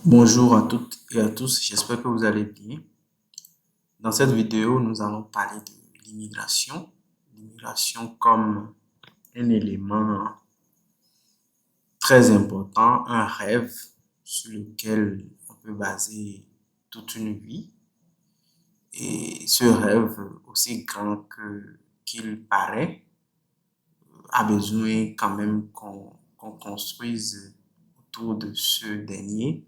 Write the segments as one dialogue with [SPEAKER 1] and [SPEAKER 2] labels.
[SPEAKER 1] Bonjour à toutes et à tous, j'espère que vous allez bien. Dans cette vidéo, nous allons parler de l'immigration. L'immigration comme un élément très important, un rêve sur lequel on peut baser toute une vie. Et ce rêve, aussi grand qu'il paraît, a besoin quand même qu'on construise autour de ce dernier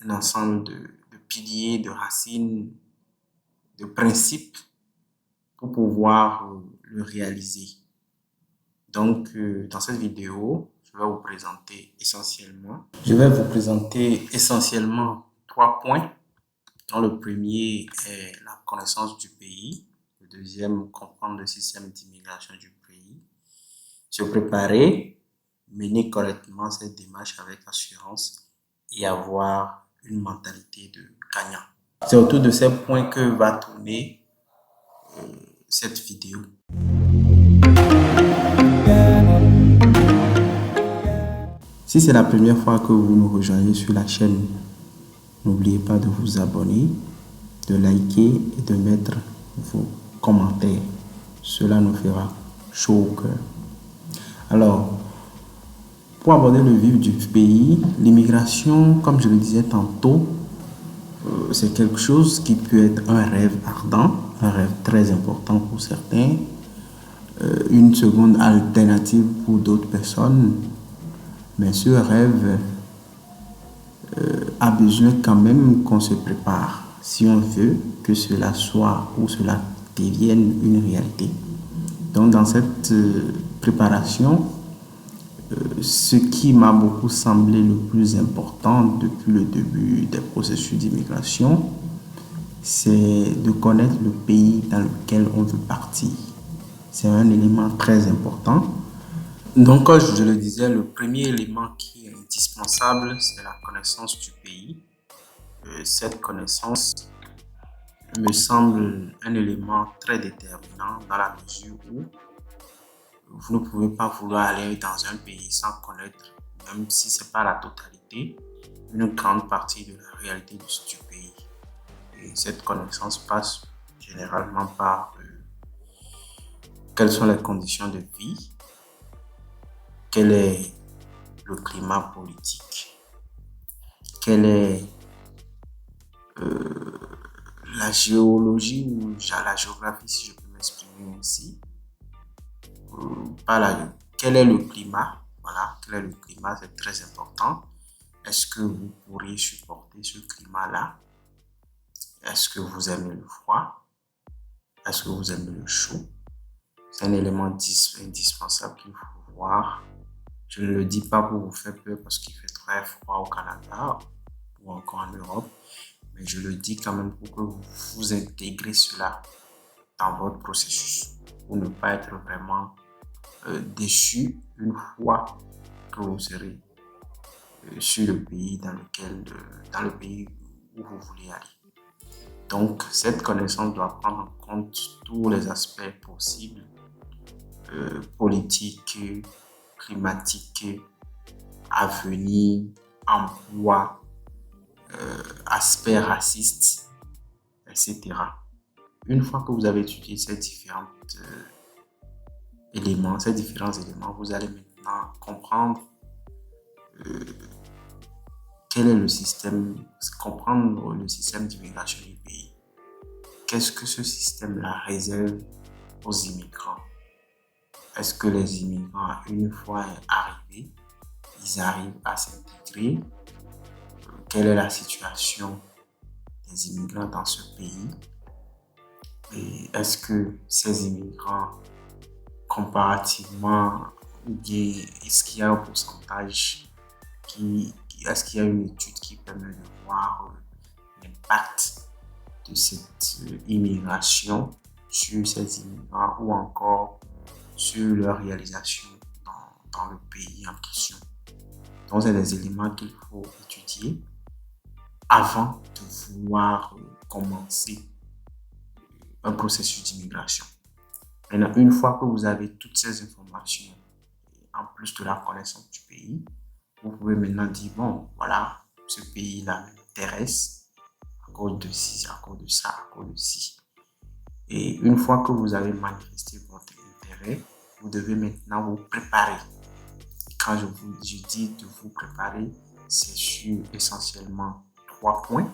[SPEAKER 1] un ensemble de piliers, de racines, de principes pour pouvoir le réaliser. Donc, dans cette vidéo, je vais vous présenter essentiellement 3 points, dont le premier est la connaissance du pays, le deuxième, comprendre le système d'immigration du pays, se préparer, mener correctement cette démarche avec assurance et avoir une mentalité de gagnant. C'est autour de ces points que va tourner cette vidéo. Si c'est la première fois que vous nous rejoignez sur la chaîne, n'oubliez pas de vous abonner, de liker et de mettre vos commentaires. Cela nous fera chaud au cœur. Alors, pour aborder le vif du pays, l'immigration, comme je le disais tantôt, c'est quelque chose qui peut être un rêve ardent, un rêve très important pour certains, une seconde alternative pour d'autres personnes. Mais ce rêve a besoin quand même qu'on se prépare si on veut que cela soit ou cela devienne une réalité. Donc dans cette préparation, ce qui m'a beaucoup semblé le plus important depuis le début des processus d'immigration, c'est de connaître le pays dans lequel on veut partir. C'est un élément très important. Donc, comme je le disais, le premier élément qui est indispensable, c'est la connaissance du pays. Cette connaissance me semble un élément très déterminant dans la mesure où vous ne pouvez pas vouloir aller dans un pays sans connaître, même si ce n'est pas la totalité, une grande partie de la réalité du pays. Et cette connaissance passe généralement par quelles sont les conditions de vie, quel est le climat politique, quelle est la géologie ou la géographie, si je peux m'exprimer ainsi. Quel est le climat? Voilà, quel est le climat, c'est très important. Est-ce que vous pourriez supporter ce climat-là? Est-ce que vous aimez le froid? Est-ce que vous aimez le chaud? C'est un élément indispensable qu'il faut voir. Je ne le dis pas pour vous faire peur parce qu'il fait très froid au Canada ou encore en Europe, mais je le dis quand même pour que vous intégrez cela dans votre processus, pour ne pas être vraiment déçu une fois que vous serez sur le pays dans le pays où vous voulez aller. Donc, cette connaissance doit prendre en compte tous les aspects possibles, politiques, climatiques, avenir, emploi, aspects racistes, etc. Une fois que vous avez étudié ces différents éléments, vous allez maintenant comprendre comprendre le système d'immigration du pays. Qu'est-ce que ce système-là réserve aux immigrants? Est-ce que les immigrants, une fois arrivés, ils arrivent à s'intégrer? Quelle est la situation des immigrants dans ce pays? Et est-ce que ces immigrants, comparativement, ou bien est-ce qu'il y a un pourcentage est-ce qu'il y a une étude qui permet de voir l'impact de cette immigration sur ces immigrants ou encore sur leur réalisation dans le pays en question? Donc, c'est des éléments qu'il faut étudier avant de vouloir commencer un processus d'immigration. Maintenant, une fois que vous avez toutes ces informations, en plus de la connaissance du pays, vous pouvez maintenant dire, bon, voilà, ce pays-là m'intéresse à cause de ci, à cause de ça, à cause de ci. Et une fois que vous avez manifesté votre intérêt, vous devez maintenant vous préparer. Quand je dis de vous préparer, c'est sur essentiellement 3 points.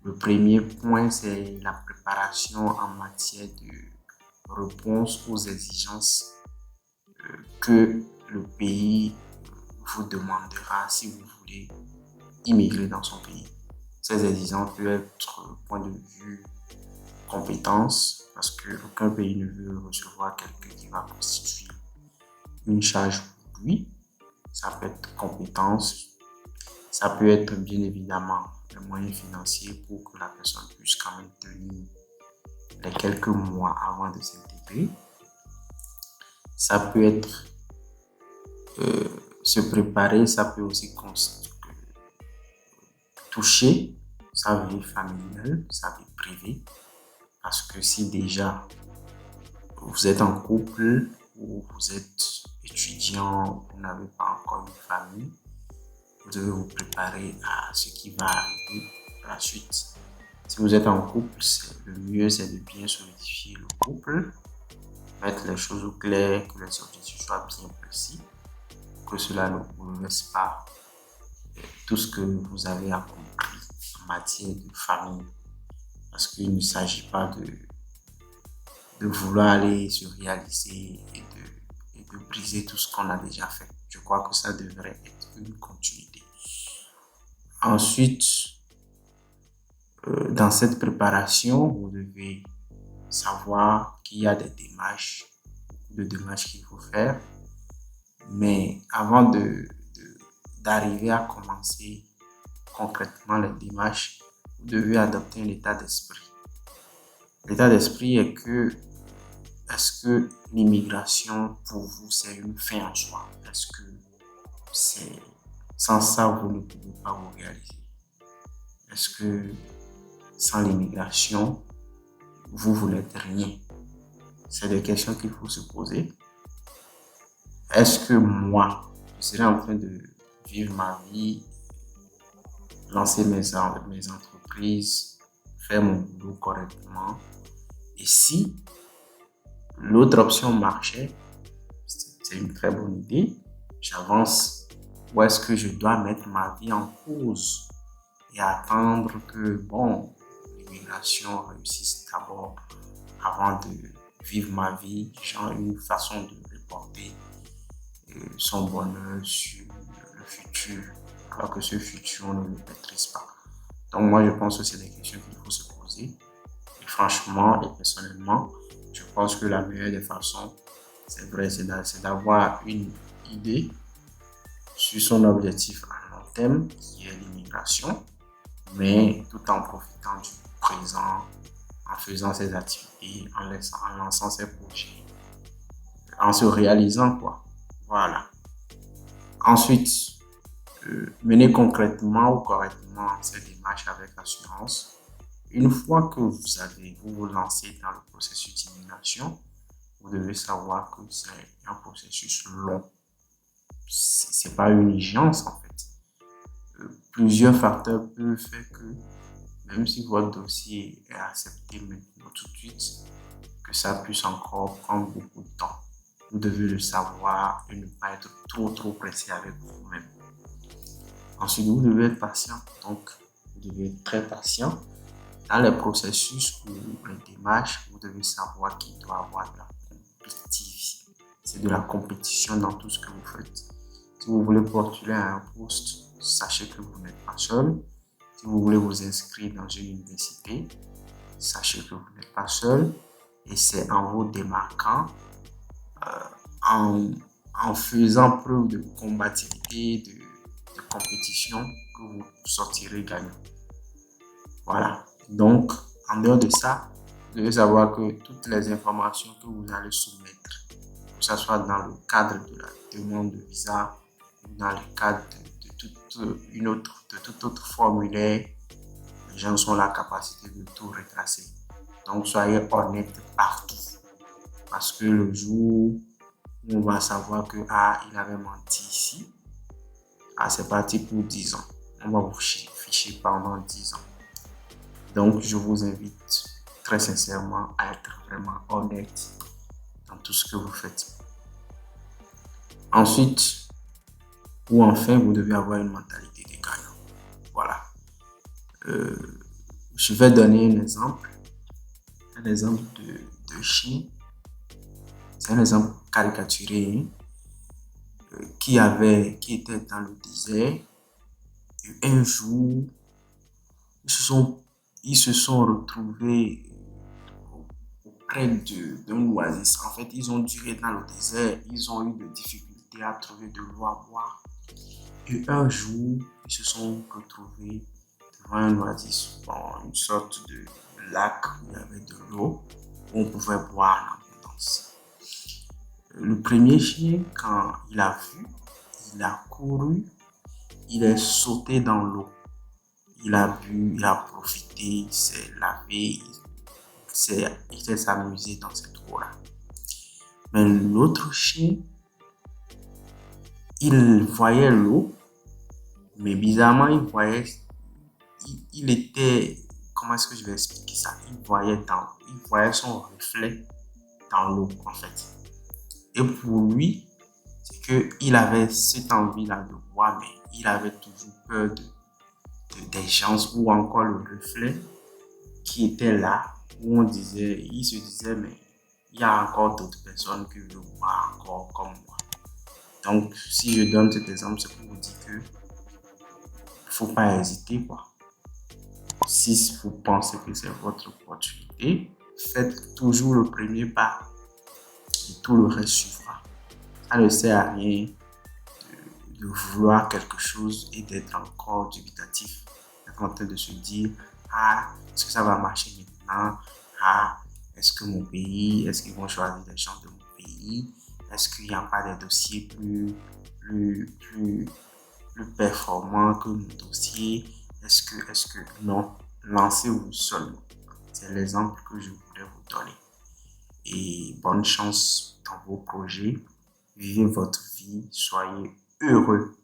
[SPEAKER 1] Le premier point, c'est la préparation en matière de réponse aux exigences que le pays vous demandera si vous voulez immigrer dans son pays. Ces exigences peuvent être point de vue compétences, parce qu'aucun pays ne veut recevoir quelqu'un qui va constituer une charge pour lui. Ça peut être compétences, ça peut être bien évidemment les moyens financiers pour que la personne puisse quand même tenir les quelques mois avant de s'intégrer. Ça peut être se préparer, ça peut aussi toucher sa vie familiale, sa vie privée. Parce que si déjà vous êtes en couple ou vous êtes étudiant, vous n'avez pas encore une famille, vous devez vous préparer à ce qui va arriver par la suite. Si vous êtes en couple, le mieux c'est de bien solidifier le couple, mettre les choses au clair, que les objectifs soient bien précis, que cela ne vous laisse pas tout ce que vous avez accompli en matière de famille. Parce qu'il ne s'agit pas de vouloir aller se réaliser et de briser tout ce qu'on a déjà fait. Je crois que ça devrait être une continuité. Ensuite, dans cette préparation, vous devez savoir qu'il y a des démarches, beaucoup de démarches qu'il faut faire. Mais avant d'arriver à commencer concrètement les démarches, vous devez adopter un état d'esprit. L'état d'esprit est que, est-ce que l'immigration pour vous c'est une fin en soi? Est-ce que c'est sans ça vous ne pouvez pas vous réaliser? Est-ce que sans l'immigration vous n'êtes rien? C'est des questions qu'il faut se poser. Est-ce que moi, je serais en train de vivre ma vie, lancer mes entreprises, faire mon boulot correctement? Et si l'autre option marchait, c'est une très bonne idée, j'avance. Ou est-ce que je dois mettre ma vie en cause et attendre que, l'immigration réussisse d'abord avant de vivre ma vie, genre une façon de reporter son bonheur sur le futur, alors que ce futur, on ne le maîtrise pas. Donc moi, je pense que c'est des questions qu'il faut se poser. Et franchement et personnellement, je pense que la meilleure des façons, c'est vrai, c'est d'avoir une idée sur son objectif à long terme, qui est l'immigration, mais tout en profitant du présent, en faisant ses activités, en lançant ses projets, en se réalisant, quoi. Voilà. Ensuite, mener concrètement ou correctement ces démarches avec assurance. Une fois que vous vous lancez dans le processus d'immigration, vous devez savoir que c'est un processus long. C'est pas une urgence en fait. Plusieurs facteurs peuvent faire que même si votre dossier est accepté maintenant tout de suite, que ça puisse encore prendre beaucoup de temps. Vous devez le savoir et ne pas être trop pressé avec vous-même. Ensuite, vous devez être patient. Donc, vous devez être très patient. Dans les processus ou les démarches, vous devez savoir qu'il doit y avoir de la compétitivité. C'est de la compétition dans tout ce que vous faites. Si vous voulez postuler à un poste, sachez que vous n'êtes pas seul. Si vous voulez vous inscrire dans une université, sachez que vous n'êtes pas seul. Et c'est en vous démarquant, en faisant preuve de combativité, de compétition, que vous sortirez gagnant. Voilà. Donc, en dehors de ça, vous devez savoir que toutes les informations que vous allez soumettre, que ce soit dans le cadre de la demande de visa ou dans le cadre de tout autre formulaire, les gens ont la capacité de tout retracer. Donc, soyez honnête partout. Parce que le jour où on va savoir que il avait menti ici, c'est parti pour 10 ans. on va vous ficher pendant 10 ans. Donc, je vous invite très sincèrement à être vraiment honnête dans tout ce que vous faites. Ensuite, ou enfin, vous devez avoir une mentalité de gagnant. Voilà. Je vais donner un exemple de chien. C'est un exemple caricaturé, qui était dans le désert. Et un jour, ils se sont retrouvés auprès d'un oasis. En fait, ils ont dû être dans le désert. Ils ont eu des difficultés à trouver de l'eau à boire. Et un jour, ils se sont retrouvés devant un oasis, une sorte de lac où il y avait de l'eau, où on pouvait boire en abondance. Le premier chien, quand il a vu, il a couru, il est sauté dans l'eau. Il a bu, il a profité, il s'est lavé, il s'est amusé dans cette eau-là. Mais l'autre chien, il voyait l'eau, mais bizarrement, il était, comment est-ce que je vais expliquer ça? Il voyait son reflet dans l'eau, en fait. Et pour lui, c'est qu'il avait cette envie-là de boire, mais il avait toujours peur des gens ou encore le reflet qui était là, où il se disait, mais il y a encore d'autres personnes qui veulent boire encore comme moi. Donc, si je donne cet exemple, c'est pour vous dire que faut pas hésiter, quoi. Si vous pensez que c'est votre opportunité, faites toujours le premier pas et tout le reste suivra. Ça ne sert à rien de vouloir quelque chose et d'être encore dubitatif, en train de se dire, est-ce que ça va marcher maintenant? Est-ce que est-ce qu'ils vont choisir les gens de mon pays? Est-ce qu'il n'y a pas des dossiers plus performants que mon dossier? Est-ce que non? Lancez-vous seulement. C'est l'exemple que je voulais vous donner. Et bonne chance dans vos projets. Vivez votre vie, soyez heureux.